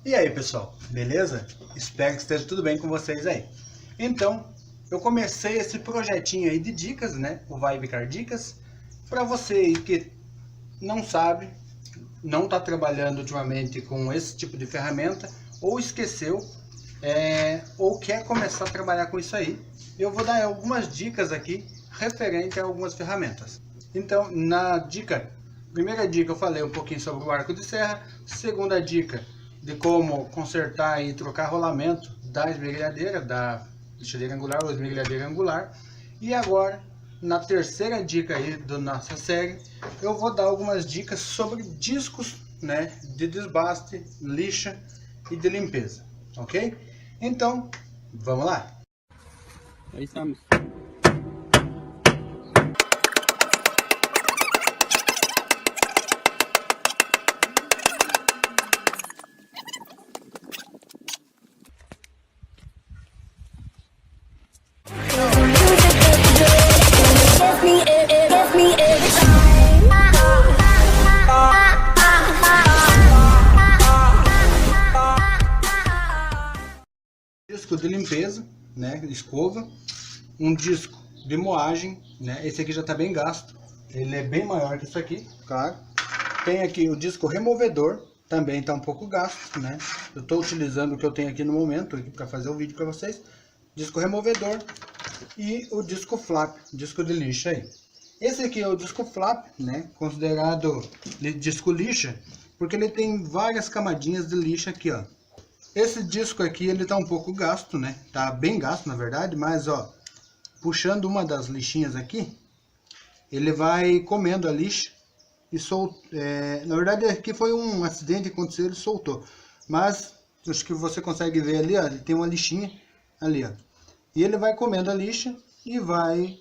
E aí pessoal, beleza? Espero que esteja tudo bem com vocês aí. Então, eu comecei esse projetinho aí de dicas, né? O Vibecar Dicas, para você aí que não sabe, não está trabalhando ultimamente com esse tipo de ferramenta, ou esqueceu, ou quer começar a trabalhar com isso aí. Eu vou dar algumas dicas aqui referente a algumas ferramentas. Então, primeira dica eu falei um pouquinho sobre o arco de serra, segunda dica de como consertar e trocar rolamento da esmerilhadeira, da lixadeira angular ou esmerilhadeira angular. E agora, na terceira dica aí da nossa série, eu vou dar algumas dicas sobre discos, né, de desbaste, lixa e de limpeza, ok? Então, vamos lá! Ahí estamos. Disco de limpeza, né, escova, um disco de moagem, né, esse aqui já está bem gasto, ele é bem maior que isso aqui, claro. Tem aqui o disco removedor, também está um pouco gasto, né, eu estou utilizando o que eu tenho aqui no momento para fazer o vídeo para vocês. Disco removedor e o disco flap, disco de lixa aí. Esse aqui é o disco flap, né, considerado disco lixa, porque ele tem várias camadinhas de lixa aqui, ó. Esse disco aqui, ele tá um pouco gasto, né? Tá bem gasto, na verdade, mas, ó, puxando uma das lixinhas aqui, ele vai comendo a lixa e solta. Na verdade, aqui foi um acidente que aconteceu, ele soltou. Mas, acho que você consegue ver ali, ó, ele tem uma lixinha ali, ó. E ele vai comendo a lixa e vai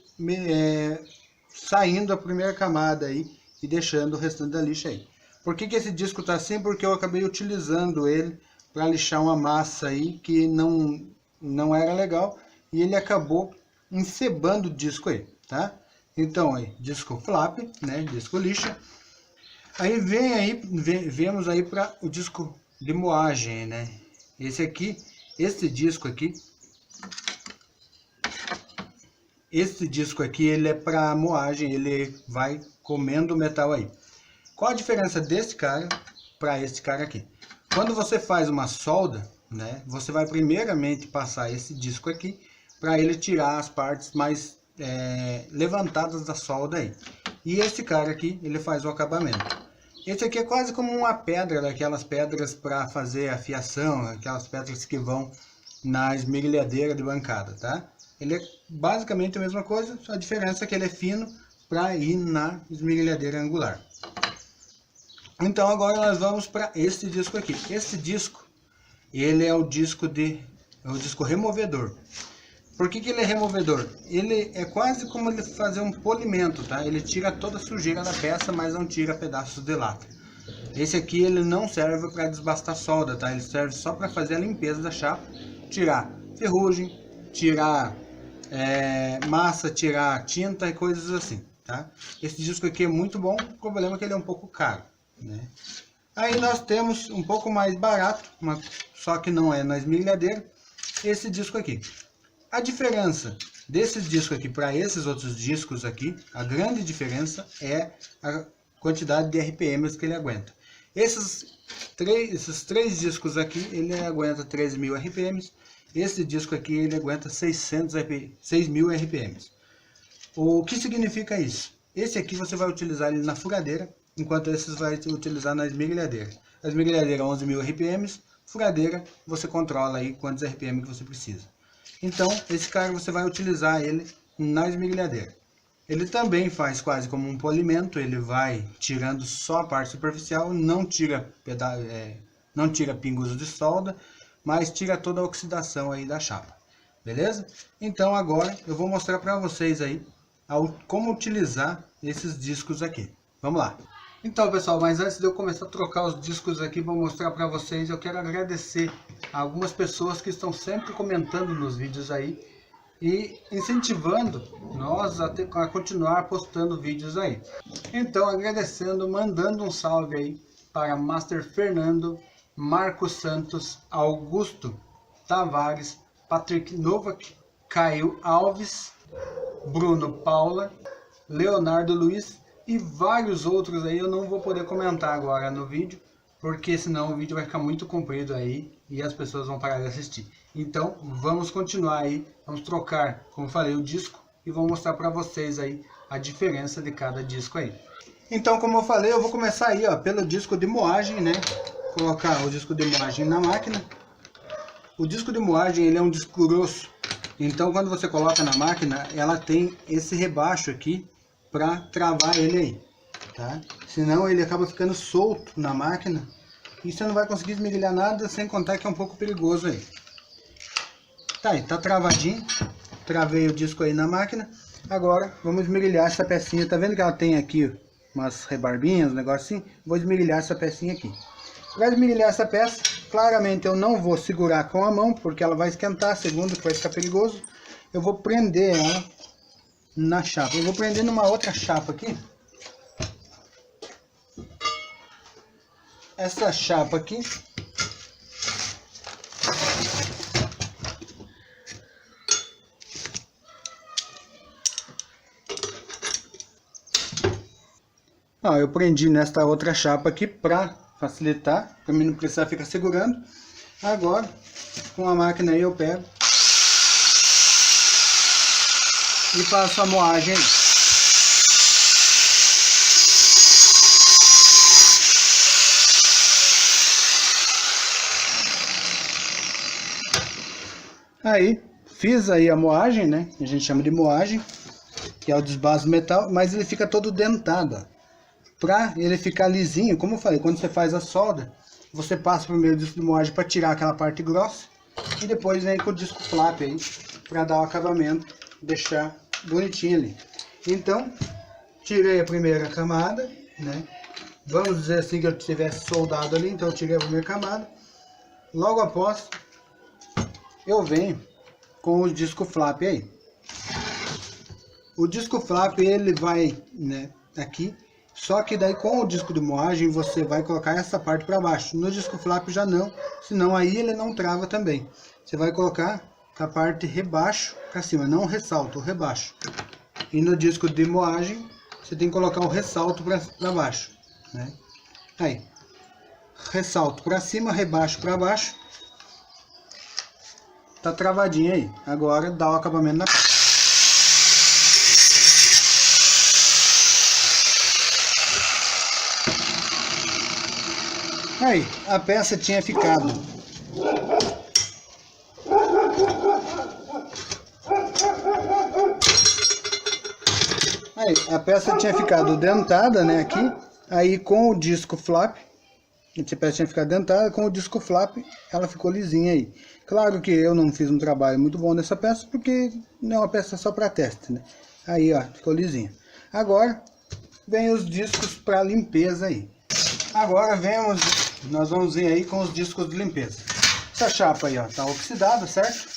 saindo a primeira camada aí e deixando o restante da lixa aí. Por que esse disco tá assim? Porque eu acabei utilizando ele para lixar uma massa aí que não era legal e ele acabou encebando o disco aí, tá? Então aí, disco flap, né, disco lixa. Aí vemos aí para o disco de moagem, né? Esse disco aqui ele é para moagem, ele vai comendo o metal aí. Qual a diferença desse cara para esse cara aqui? Quando você faz uma solda, né, você vai primeiramente passar esse disco aqui para ele tirar as partes mais levantadas da solda aí. E esse cara aqui, ele faz o acabamento. Esse aqui é quase como uma pedra, daquelas pedras para fazer a fiação, aquelas pedras que vão na esmerilhadeira de bancada, tá? Ele é basicamente a mesma coisa, só a diferença é que ele é fino para ir na esmerilhadeira angular. Então agora nós vamos para esse disco aqui. Esse disco, ele é o disco removedor. Por que ele é removedor? Ele é quase como ele fazer um polimento, tá? Ele tira toda a sujeira da peça, mas não tira pedaços de lata. Esse aqui ele não serve para desbastar solda, tá? Ele serve só para fazer a limpeza da chapa, tirar ferrugem, tirar massa, tirar tinta e coisas assim, tá? Esse disco aqui é muito bom, o problema é que ele é um pouco caro, né? Aí nós temos um pouco mais barato, só que não é na esmerilhadeira, esse disco aqui. A diferença desse disco aqui para esses outros discos aqui, a grande diferença é a quantidade de RPMs que ele aguenta. Esses três discos aqui, ele aguenta 13.000 RPMs. Esse disco aqui, ele aguenta 6.000 RPMs. O que significa isso? Esse aqui você vai utilizar ele na furadeira, enquanto esses vai utilizar na esmerilhadeira. A esmerilhadeira 11.000 RPMs, furadeira você controla aí quantos RPM que você precisa. Então, esse cara você vai utilizar ele na esmerilhadeira. Ele também faz quase como um polimento, ele vai tirando só a parte superficial, não tira pingos de solda, mas tira toda a oxidação aí da chapa. Beleza? Então agora eu vou mostrar para vocês aí como utilizar esses discos aqui. Vamos lá. Então pessoal, mas antes de eu começar a trocar os discos aqui, vou mostrar para vocês, eu quero agradecer a algumas pessoas que estão sempre comentando nos vídeos aí e incentivando nós a continuar postando vídeos aí. Então agradecendo, mandando um salve aí para Master Fernando Marcos Santos, Augusto Tavares, Patrick Novak, Caio Alves, Bruno Paula, Leonardo Luiz e vários outros aí. Eu não vou poder comentar agora no vídeo, porque senão o vídeo vai ficar muito comprido aí e as pessoas vão parar de assistir. Então vamos continuar aí, vamos trocar, como eu falei, o disco e vou mostrar para vocês aí a diferença de cada disco aí. Então, como eu falei, eu vou começar aí, ó, pelo disco de moagem, né? Colocar o disco de moagem na máquina. O disco de moagem, ele é um disco grosso. Então, quando você coloca na máquina, ela tem esse rebaixo aqui para travar ele aí, tá? Senão ele acaba ficando solto na máquina e você não vai conseguir esmerilhar nada, sem contar que é um pouco perigoso aí. Tá aí, tá travadinho. Travei o disco aí na máquina. Agora vamos esmerilhar essa pecinha. Tá vendo que ela tem aqui umas rebarbinhas, um negócio assim? Vou esmerilhar essa pecinha aqui. Para esmerilhar essa peça, claramente eu não vou segurar com a mão, porque ela vai esquentar, segundo que vai ficar perigoso. Eu vou prender ela na chapa. Eu vou prender numa outra chapa aqui. Essa chapa aqui. Ó, eu prendi nesta outra chapa aqui para facilitar, para mim não precisar ficar segurando. Agora, com a máquina aí eu pego e faço a moagem aí. Aí, fiz aí a moagem, né? A gente chama de moagem, que é o desbaste do metal, mas ele fica todo dentado, ó. Para ele ficar lisinho, como eu falei, quando você faz a solda, você passa primeiro o disco de moagem para tirar aquela parte grossa e depois vem com o disco flap aí para dar o acabamento, deixar bonitinho ali. Então, tirei a primeira camada, né? Vamos dizer assim que eu tivesse soldado ali, então eu tirei a primeira camada. Logo após, eu venho com o disco flap aí. O disco flap ele vai, né, aqui. Só que daí com o disco de moagem você vai colocar essa parte para baixo. No disco flap já não, senão aí ele não trava também. Você vai colocar com a parte rebaixo para cima, não o ressalto, o rebaixo. E no disco de moagem você tem que colocar o ressalto para baixo, né? Aí, ressalto para cima, rebaixo para baixo. Tá travadinho aí. Agora dá o acabamento na peça. Aí, a peça tinha ficado dentada, né, aqui. Aí com o disco flap, a peça tinha ficado dentada, com o disco flap ela ficou lisinha aí. Claro que eu não fiz um trabalho muito bom nessa peça, porque não é uma peça só para teste, né. Aí, ó, ficou lisinha. Agora, vem os discos para limpeza aí. Agora nós vamos vir aí com os discos de limpeza. Essa chapa aí, ó, tá oxidada, certo?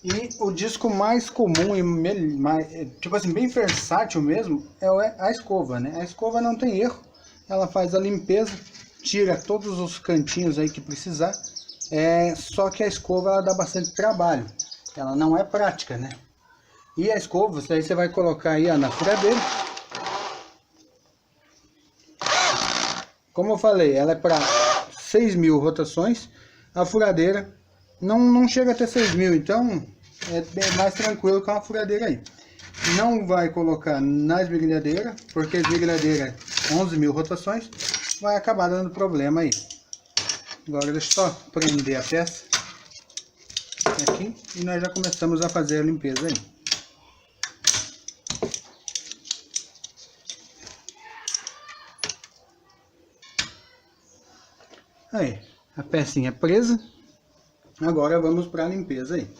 E o disco mais comum e tipo assim, bem versátil mesmo, é a escova, né? A escova não tem erro, ela faz a limpeza, tira todos os cantinhos aí que precisar. Só que a escova ela dá bastante trabalho, ela não é prática, né? E a escova, aí você vai colocar aí, ó, na furadeira. Como eu falei, ela é para 6.000 rotações. A furadeira não chega até 6.000, então é bem mais tranquilo com a furadeira aí. Não vai colocar na esmerilhadeira, porque a esmerilhadeira é 11.000 rotações, vai acabar dando problema aí. Agora deixa eu só prender a peça aqui e nós já começamos a fazer a limpeza aí. Aí, a pecinha presa. Agora vamos para a limpeza aí.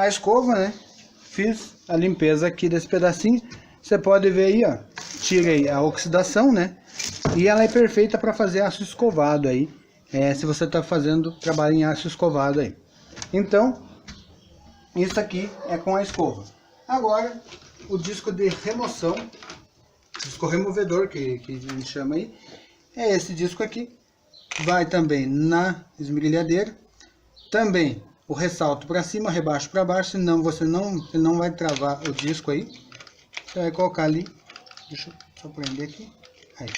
a escova, né? Fiz a limpeza aqui desse pedacinho. Você pode ver aí, ó. Tirei a oxidação, né? E ela é perfeita para fazer aço escovado aí. Se você está fazendo trabalho em aço escovado aí. Então, isso aqui é com a escova. Agora, o disco de remoção, disco removedor que a gente chama aí, é esse disco aqui. Vai também na esmerilhadeira. Também o ressalto para cima, rebaixo para baixo, senão você não vai travar o disco aí. Você vai colocar ali. Deixa eu só prender aqui. Aí.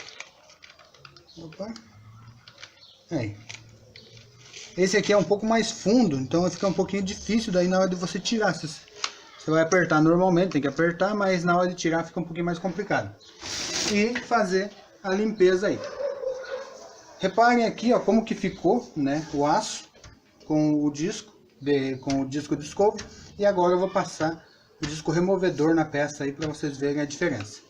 Opa. Aí. Esse aqui é um pouco mais fundo, então vai ficar um pouquinho difícil daí na hora de você tirar. Você vai apertar normalmente, tem que apertar, mas na hora de tirar fica um pouquinho mais complicado. E fazer a limpeza aí. Reparem aqui, ó, como que ficou, né, o aço com o disco de escova. E agora eu vou passar o disco removedor na peça aí para vocês verem a diferença.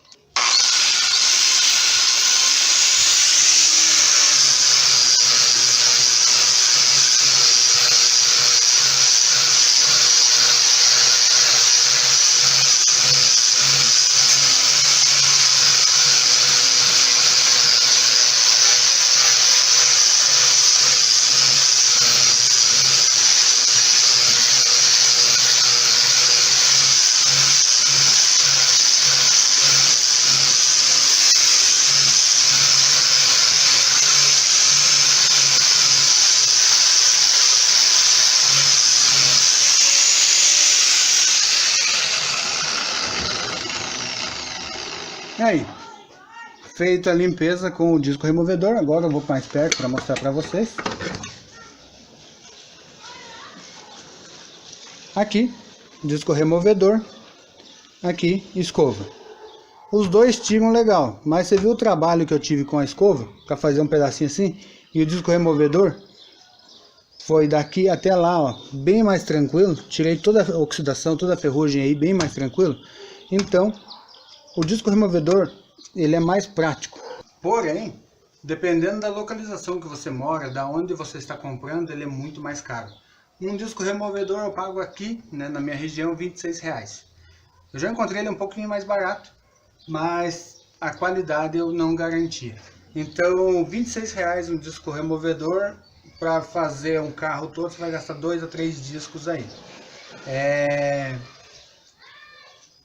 Aí, feita a limpeza com o disco removedor, agora eu vou mais perto para mostrar para vocês. Aqui, disco removedor, aqui, escova. Os dois tiram legal, mas você viu o trabalho que eu tive com a escova, para fazer um pedacinho assim, e o disco removedor foi daqui até lá, ó, bem mais tranquilo. Tirei toda a oxidação, toda a ferrugem aí, bem mais tranquilo. Então, o disco removedor, ele é mais prático. Porém, dependendo da localização que você mora, da onde você está comprando, ele é muito mais caro. Um disco removedor eu pago aqui, né, na minha região, R$26. Eu já encontrei ele um pouquinho mais barato, mas a qualidade eu não garantia. Então, R$26 um disco removedor, para fazer um carro todo, você vai gastar 2 a 3 discos aí.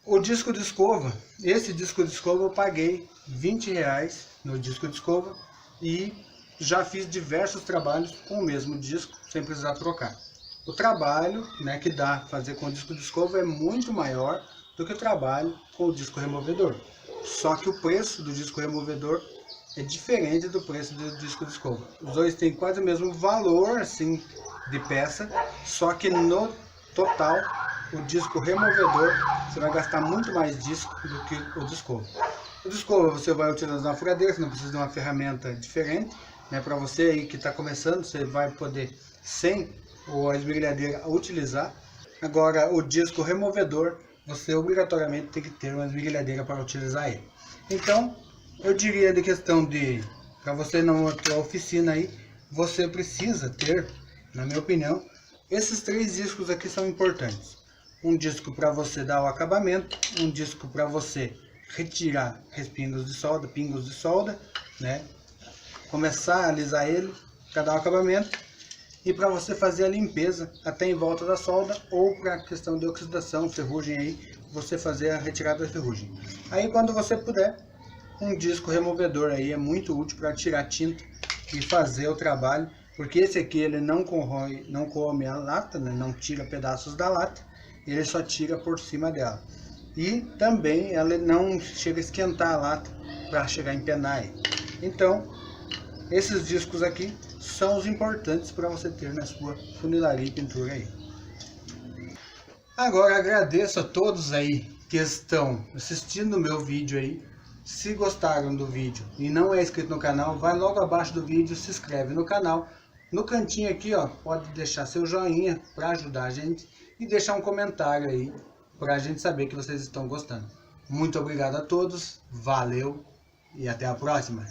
O disco de escova, esse disco de escova eu paguei R$20 no disco de escova e já fiz diversos trabalhos com o mesmo disco, sem precisar trocar. O trabalho, né, que dá fazer com o disco de escova é muito maior do que o trabalho com o disco removedor. Só que o preço do disco removedor é diferente do preço do disco de escova. Os dois têm quase o mesmo valor assim, de peça, só que no total o disco removedor você vai gastar muito mais disco do que o de escova. O de escova você vai utilizar uma furadeira, você não precisa de uma ferramenta diferente, né? Para você aí que está começando, você vai poder sem a esmerilhadeira utilizar. Agora o disco removedor, você obrigatoriamente tem que ter uma esmerilhadeira para utilizar ele. Então, eu diria de questão de, para você não ter a oficina aí, você precisa ter, na minha opinião, esses 3 discos aqui são importantes. Um disco para você dar o acabamento, um disco para você retirar respingos pingos de solda, né? Começar a alisar ele para dar o acabamento e para você fazer a limpeza até em volta da solda ou para questão de oxidação, ferrugem aí, você fazer a retirada da ferrugem. Aí quando você puder, um disco removedor aí é muito útil para tirar tinta e fazer o trabalho, porque esse aqui ele não corrói, não come a lata, né? Não tira pedaços da lata, ele só tira por cima dela. E também ela não chega a esquentar a lata para chegar a empenar aí. Então, esses discos aqui são os importantes para você ter na sua funilaria e pintura aí. Agora agradeço a todos aí que estão assistindo o meu vídeo aí. Se gostaram do vídeo e não é inscrito no canal, vai logo abaixo do vídeo, se inscreve no canal. No cantinho aqui, ó, pode deixar seu joinha para ajudar a gente e deixar um comentário aí para a gente saber que vocês estão gostando. Muito obrigado a todos, valeu e até a próxima.